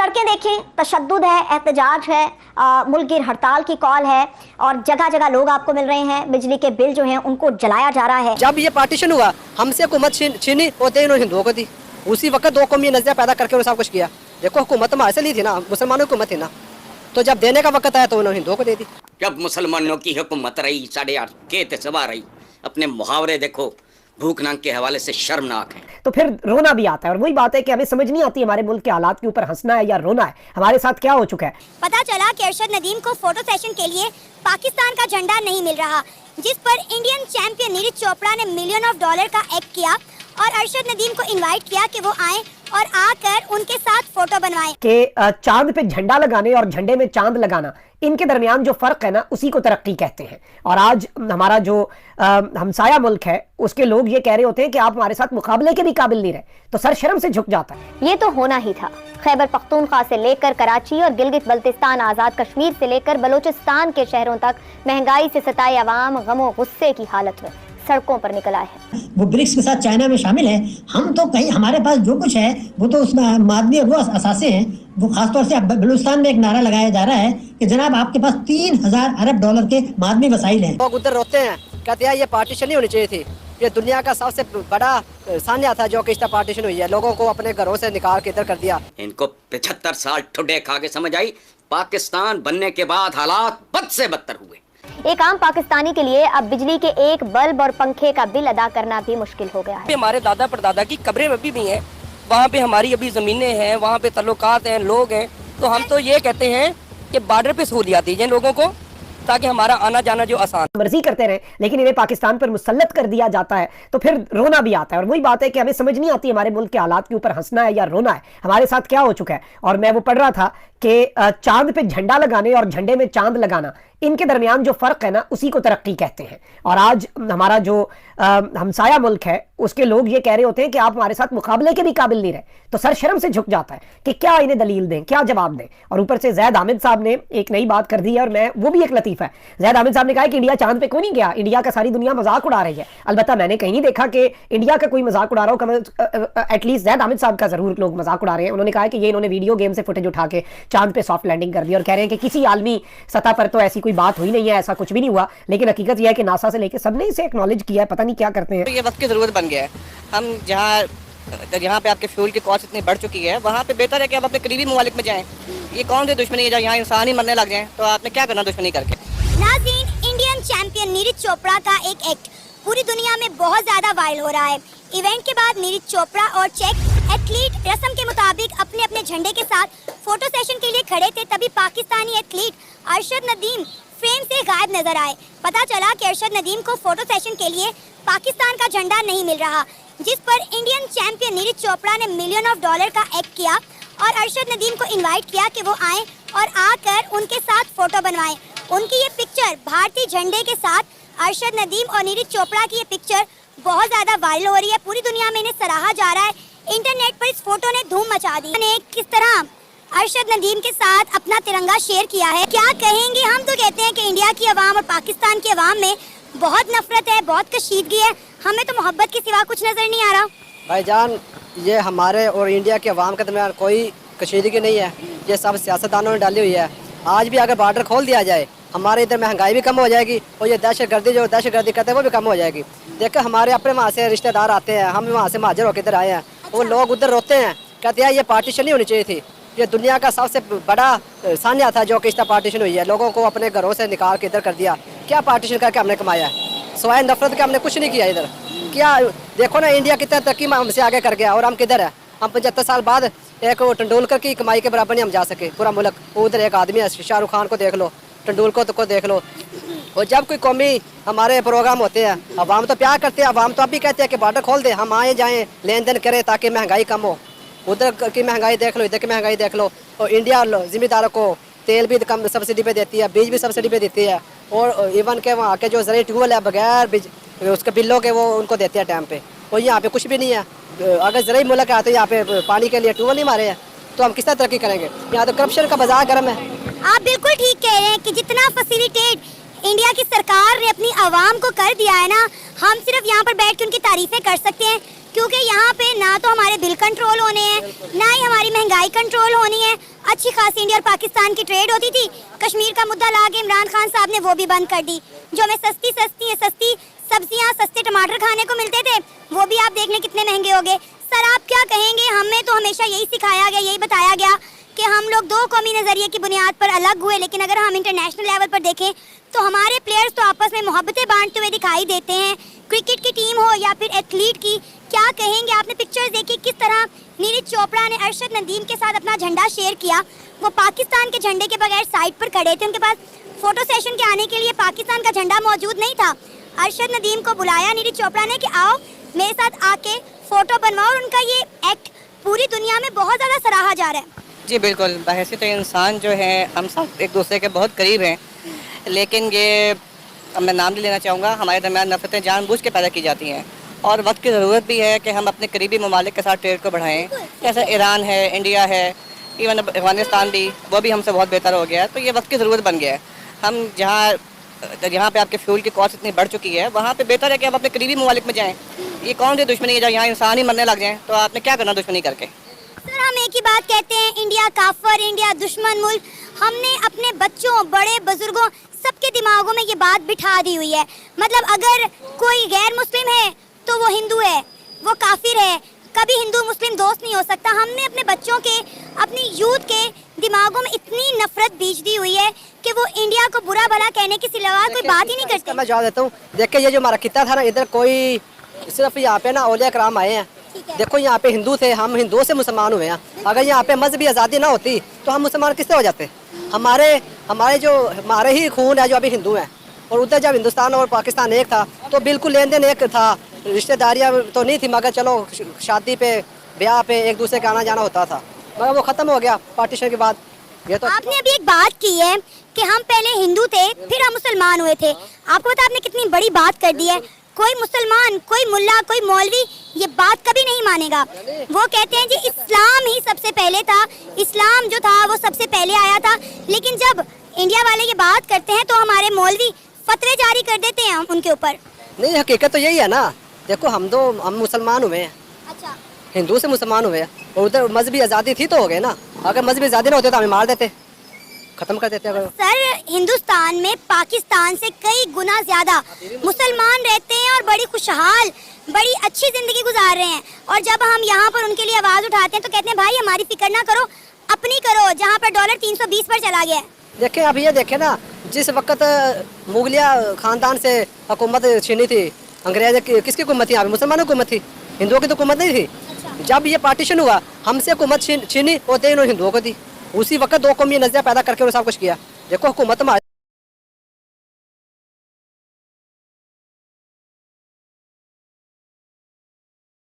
सड़कें देखें, तशद्दुद है, एहतजाज है, मुल्क हड़ताल की कॉल है और जगह जगह लोग आपको मिल रहे हैं। बिजली के बिल जो हैं उनको जलाया जा रहा है। जब ये पार्टीशन हुआ हमसे हुकूमत छीनी और इन्होंने हिंदुओं को दी। उसी वक्त दो कौमी नजरिया पैदा करके उन्होंने सब कुछ किया। देखो हुकूमत हमारे से ली थी ना, मुसलमानों की हुकूमत थी ना, तो जब देने का वक्त आया तो उन्होंने हिंदुओं को दे दी। जब मुसलमानों की हुकूमत रही 8.5 के सवा रही, अपने मुहावरे देखो भूख नंग के हवाले से शर्मनाक है। तो फिर रोना भी आता है और वही बात है कि हमें समझ नहीं आती हमारे मुल्क के हालात के ऊपर हंसना है या रोना है। हमारे साथ क्या हो चुका है। पता चला कि अरशद नदीम को फोटो सेशन के लिए पाकिस्तान का झंडा नहीं मिल रहा, जिस पर इंडियन चैंपियन नीरज चोपड़ा ने $1 मिलियन का एक्ट किया और अरशद नदीम को इनवाइट किया कि वो आए और आकर उनके साथ फोटो बनवाएं। कि चांद पे झंडा लगाने और झंडे में चांद लगाना, इनके दरमियान जो फर्क है ना, उसी को तरक्की कहते हैं। और आज हमारा जो हमसाया मुल्क है उसके लोग ये कह रहे होते हैं कि आप हमारे साथ मुकाबले के भी काबिल नहीं रहे, तो सर शर्म से झुक जाता है। ये तो होना ही था। खैबर पख्तूनख्वा से लेकर कराची और गिलगित बल्तिस्तान, आज़ाद कश्मीर से लेकर बलूचिस्तान के शहरों तक महंगाई से सताए अवाम गमो गुस्से की हालत में सड़कों पर निकल आए हैं। वो ब्रिक्स के साथ चाइना में शामिल है। हम तो कहीं हमारे पास जो कुछ है वो तो उसमें मादनी वो असासे हैं। वो खासतौर से बलूचिस्तान में एक नारा लगाया जा रहा है कि जनाब आपके पास 3000 अरब डॉलर के मादनी वसाइल हैं। लोग उधर रोते हैं, कहते हैं ये पार्टीशन नहीं होनी चाहिए थी। ये दुनिया का सबसे बड़ा सान्या था जो कि इस पार्टीशन हुई है। लोगों को अपने घरों से निकाल के इधर कर दिया। इनको 75 साल ठुड्डे खा के समझ आई, पाकिस्तान बनने के बाद हालात बद से बदतर हुए। एक आम पाकिस्तानी के लिए अब बिजली के एक बल्ब और पंखे का बिल अदा करना भी मुश्किल हो गया है। हमारे दादा परदादा की कब्रें अभी भी हैं, वहाँ पे हमारी अभी जमीनें हैं, वहाँ पे तल्लुकात हैं, लोग हैं। तो हम तो ये कहते हैं कि बॉर्डर पे सहूलियात दीजिए लोगों को, ताकि हमारा आना जाना जो आसान। मर्जी करते रहे, लेकिन इन्हें पाकिस्तान पर मुसल्लत कर दिया जाता है, तो फिर रोना भी आता है। और वही बात है कि हमें समझ नहीं आती हमारे मुल्क के हालात के ऊपर हंसना है या रोना है। हमारे साथ क्या हो चुका है। और मैं वो पढ़ रहा था कि चांद पे झंडा लगाने और झंडे में चांद लगाना, इनके दरमियान जो फर्क है ना, उसी को तरक्की कहते हैं। और आज हमारा जो हमसाया मुल्क है उसके लोग ये कह रहे होते हैं कि आप हमारे साथ मुकाबले के भी काबिल नहीं रहे, तो सर शर्म से झुक जाता है कि क्या इन्हें दलील दें, क्या जवाब दें। और ऊपर से जैद हामिद साहब ने एक नई बात कर दी है, और मैं वो भी एक लतीफ़ा है। जैद हामिद साहब ने कहा कि इंडिया चांद पे क्यों नहीं गया, इंडिया का सारी दुनिया मजाक उड़ा रही है। अलबत्ता मैंने कहीं नहीं देखा कि इंडिया का कोई मजाक उड़ा रहा हो। एटलीस्ट जैद हामिद साहब का जरूर लोग मजाक उड़ा रहे हैं। उन्होंने कहा कि ये इन्होंने वीडियो गेम से फुटेज उठा के चांद पे सॉफ्ट लैंडिंग कर दी और कह रहे हैं कि किसी आलमी सतह पर तो ऐसी कोई बात हुई नहीं है, ऐसा कुछ भी नहीं हुआ। लेकिन हकीकत यह है कि नासा से लेकर सबने इसे एक्नॉलेज किया है, पता नहीं क्या करते हैं। ये वक्त की जरूरत बन गया है। हम जहाँ पे आपके फ्यूल की कॉस्ट इतनी बढ़ चुकी है, वहाँ पे बेहतर है कि आप अपने करीबी ममालिक में जाएं। ये कौन सी दुश्मनी है जब यहाँ इंसान ही मरने लग जाए, तो आपने क्या करना दुश्मनी करके। नाज़रीन, इंडियन चैंपियन नीरज चोपड़ा का एक एक्ट पूरी दुनिया में बहुत ज्यादा वायरल हो रहा है। इवेंट के बाद नीरज चोपड़ा और चेक एथलीट रस्म के मुताबिक अपने अपने झंडे के साथ फोटो सेशन के लिए खड़े थे, तभी पाकिस्तानी एथलीट अरशद नदीम फ्रेम से गायब नजर आए। पता चला कि अरशद नदीम को फोटो सेशन के लिए पाकिस्तान का झंडा नहीं मिल रहा, जिस पर इंडियन चैंपियन नीरज चोपड़ा ने $1 मिलियन का एक्ट किया और अरशद नदीम को इनवाइट किया कि वो आए और आकर उनके साथ फोटो बनवाएं। उनकी ये पिक्चर भारतीय झंडे के साथ अरशद नदीम और नीरज चोपड़ा की ये पिक्चर बहुत ज्यादा वायरल हो रही है। पूरी दुनिया में इन्हें सराहा जा रहा है। इंटरनेट पर इस फोटो ने धूम मचा दी है। किस तरह अरशद नदीम के साथ अपना तिरंगा शेयर किया है, क्या कहेंगे। हम तो कहते हैं कि इंडिया की आवाम और पाकिस्तान की आवाम में बहुत नफरत है, बहुत कशीदगी है। हमें तो मोहब्बत के सिवा कुछ नजर नहीं आ रहा। भाईजान, ये हमारे और इंडिया के अवाम के दरमियान कोई कशीदगी नहीं है, ये सब सियासतदानों ने डाली हुई है। आज भी अगर बॉर्डर खोल दिया जाए, हमारे इधर महंगाई भी कम हो जाएगी और ये दहशतगर्दी जो दहशतगर्दी करते हैं वो भी कम हो जाएगी। देखो हमारे अपने वहाँ से रिश्तेदार आते हैं, हम वहाँ से महाजर होकर इधर आए हैं, वो लोग उधर रोते हैं, कहते हैं ये पार्टीशन नहीं होनी चाहिए थी। ये दुनिया का सबसे बड़ा सान्या था जो कि इस पार्टीशन हुई है। लोगों को अपने घरों से निकाल के इधर कर दिया। क्या पार्टीशन करके हमने कमाया है? सिवाय नफरत के हमने कुछ नहीं किया इधर। क्या देखो ना, इंडिया कितना तरक्की हमसे आगे कर गया और हम किधर है। हम 75 साल बाद एक तेंदुलकर की कमाई के बराबर नहीं हम जा सके पूरा मुल्क। उधर एक आदमी है, शाहरुख खान को देख लो, तेंदुलकर को देख लो। और जब कोई कौमी हमारे प्रोग्राम होते हैं, अवाम तो प्यार करते हैं, अवाम तो अब भी कहते हैं कि बॉर्डर खोल दे, हम आए जाएँ, लेन देन करें ताकि महंगाई कम हो। उधर की महंगाई देख लो, इधर की महंगाई देख लो। और इंडिया जिम्मेदारों को तेल भी कम सब्सिडी पे देती है, बीज भी सब्सिडी पे देती है। और इवन के वहाँ के जो ज़रिए ट्यूबवेल है बगैर उसके बिलों के वो उनको देते हैं टाइम पे। और यहाँ पे कुछ भी नहीं है। अगर ज़रिए मुल्क है तो यहाँ पे पानी के लिए ट्यूबवेल नहीं मारे हैं, तो हम किस तरह तरक्की करेंगे। यहाँ तो करप्शन का बाजार गर्म है। आप बिल्कुल ठीक कह रहे हैं कि जितना फैसिलिटेट इंडिया की सरकार ने अपनी आवाम को कर दिया है ना, हम सिर्फ यहाँ पर बैठ के उनकी तारीफें कर सकते हैं। क्योंकि यहाँ पे ना तो हमारे बिल कंट्रोल होने हैं, ना ही हमारी महंगाई कंट्रोल होनी है। अच्छी खासी इंडिया और पाकिस्तान की ट्रेड होती थी, कश्मीर का मुद्दा ला के इमरान खान साहब ने वो भी बंद कर दी। जो हमें सस्ती सब्जियाँ, सस्ते टमाटर खाने को मिलते थे, वो भी आप देख लें कितने महंगे हो गए। सर आप क्या कहेंगे? हमें तो हमेशा यही सिखाया गया, यही बताया गया कि हम लोग दो कौमी नज़रिए की बुनियाद पर अलग हुए, लेकिन अगर हम इंटरनेशनल लेवल पर देखें तो हमारे प्लेयर्स तो आपस में मोहब्बतें बांटते हुए दिखाई देते हैं। क्रिकेट की टीम हो या फिर एथलीट की, क्या कहेंगे? आपने पिक्चर्स देखी किस तरह नीरज चोपड़ा ने अरशद नदीम के साथ अपना झंडा शेयर किया। वो पाकिस्तान के झंडे के बगैर साइड पर खड़े थे, उनके पास फोटो सेशन के आने के लिए पाकिस्तान का झंडा मौजूद नहीं था। अरशद नदीम को बुलाया नीरज चोपड़ा ने कि आओ मेरे साथ आके फोटो बनवाओ, और उनका ये एक्ट पूरी दुनिया में बहुत ज़्यादा सराहा जा रहा है। जी बिल्कुल, बहैसियत इंसान जो है हम सब एक दूसरे के बहुत करीब हैं, लेकिन ये अब मैं नाम नहीं लेना चाहूँगा, हमारे दरमियान नफरतें जानबूझ के पैदा की जाती हैं और वक्त की ज़रूरत भी है कि हम अपने करीबी ममालिक के साथ ट्रेड को बढ़ाएं। जैसे ईरान है, इंडिया है, इवन अफगानिस्तान भी, वो भी हमसे बहुत बेहतर हो गया है। तो ये वक्त की ज़रूरत बन गया है। हम जहाँ पे आपके फ्यूल की कॉस्ट इतनी बढ़ चुकी है, वहाँ पे बेहतर है कि आप अपने करीबी ममालिक में जाएँ। ये कौन सी दुश्मनी है जब यहाँ इंसान ही मरने लग जाएँ, तो आपने क्या करना दुश्मनी करके? सर हम एक ही बात कहते हैं, इंडिया काफर, इंडिया दुश्मन मुल्क। हमने अपने बच्चों, बड़े बुजुर्गों, सबके दिमागों में ये बात बिठा दी हुई है। मतलब अगर कोई गैर मुस्लिम है तो वो हिंदू है, वो काफिर है, कभी हिंदू मुस्लिम दोस्त नहीं हो सकता। हमने अपने बच्चों के, अपनी यूथ के दिमागों में इतनी नफरत बीज दी हुई है कि वो इंडिया को बुरा भला कहने के सिवा कोई बात ही नहीं करते। मैं जवाब देता हूँ। देखिए ये जो हमारा किता था ना, इधर कोई सिर्फ यहाँ पे ना औलिया कराम आए हैं। देखो यहाँ पे हिंदू थे, हम हिंदुओं से मुसलमान हुए हैं। अगर यहाँ पे मजहबी आज़ादी ना होती तो हम मुसलमान किससे हो जाते? हमारे ही खून है जो अभी हिंदू हैं, और उधर जब हिंदुस्तान और पाकिस्तान एक था तो बिल्कुल लेन देन एक था, रिश्तेदारियाँ तो नहीं थी, मगर चलो शादी पे, ब्याह पे एक दूसरे का आना जाना होता था, मगर वो ख़त्म हो गया पार्टीशन के बाद। ये तो आपने अभी एक बात की है कि हम पहले हिंदू थे फिर हम मुसलमान हुए थे। आपको पता आपने कितनी बड़ी बात कर दी है। कोई मुसलमान, कोई मुल्ला, कोई मौलवी ये बात कभी नहीं मानेगा। वो कहते हैं जी इस्लाम ही सबसे पहले था, इस्लाम जो था वो सबसे पहले आया था। लेकिन जब इंडिया वाले ये बात करते हैं तो हमारे मौलवी फतवे जारी कर देते हैं उनके ऊपर। नहीं, हकीकत तो यही है ना। देखो हम मुसलमान हुए हैं, अच्छा, हिंदू से मुसलमान हुए हैं, और उधर मजहबी आज़ादी थी तो हो गए ना। अगर मजहबी आज़ादी ना होती तो हमें मार देते, खत्म कर देते। अगर सर हिंदुस्तान में पाकिस्तान से कई गुना ज्यादा मुसलमान रहते हैं और बड़ी खुशहाल, बड़ी अच्छी जिंदगी गुजार रहे हैं। और जब हम यहाँ पर उनके लिए आवाज उठाते हैं तो कहते हैं भाई हमारी फिक्र ना करो, अपनी करो। जहाँ पर डॉलर 320 पर चला गया है। देखें अब ये देखें ना, जिस वक्त मुगलिया खानदान से हुकूमत छीनी थी, अंग्रेज किसकी हुकूमत थी? यहाँ पे मुसलमानों की हुकूमत थी, हिंदुओं की तो हुकूमत नहीं थी। जब ये पार्टीशन हुआ हमसे हुकूमत छीनी और दे इन्होंने हिंदुओं को दी। उसी वक्त दो कौमी नजरिया पैदा करके उन्होंने सब कुछ किया। देखो हुकूमत